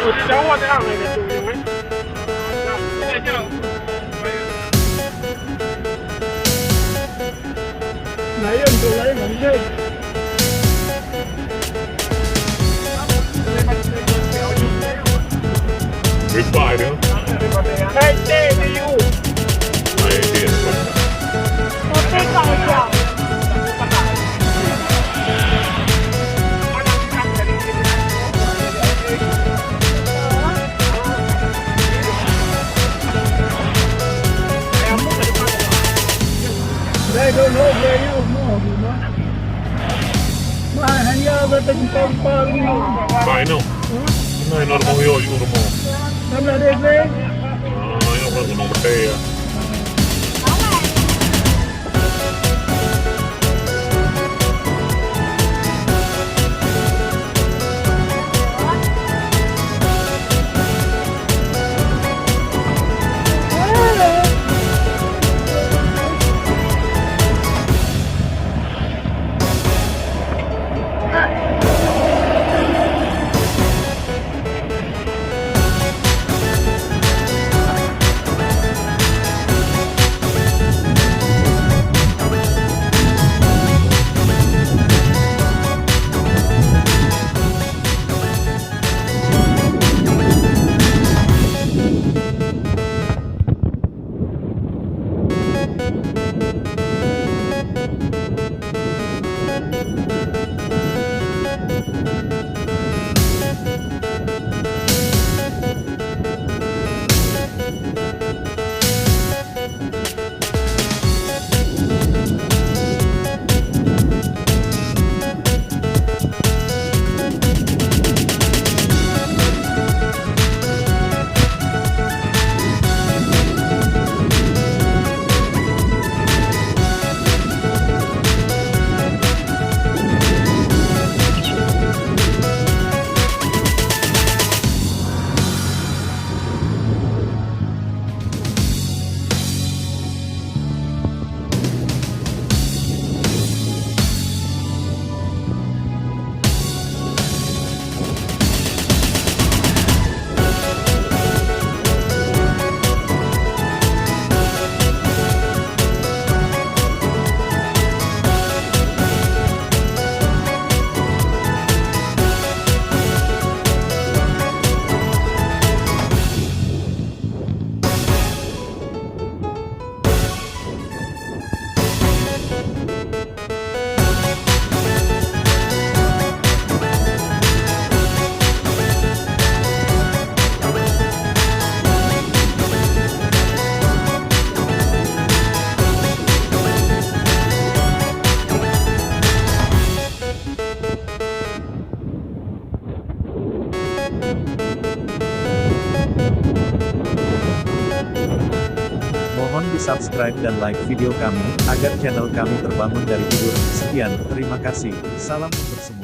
cowok thế nào này để chụp được mấy. Lấy em tôi lấy mình đi. Reply nữa. Hey, stay with you. Này điện không. Một cây cầu dẻo. Đây đâu nó về nhau nó mà hanya bertempur Vai não. Não é normal hoje, normal. năm là đẹp lên Ah, eu não não bateia. Mohon di-subscribe dan like video kami, agar channel kami terbangun dari tidur. Sekian, terima kasih. Salam untuk semua.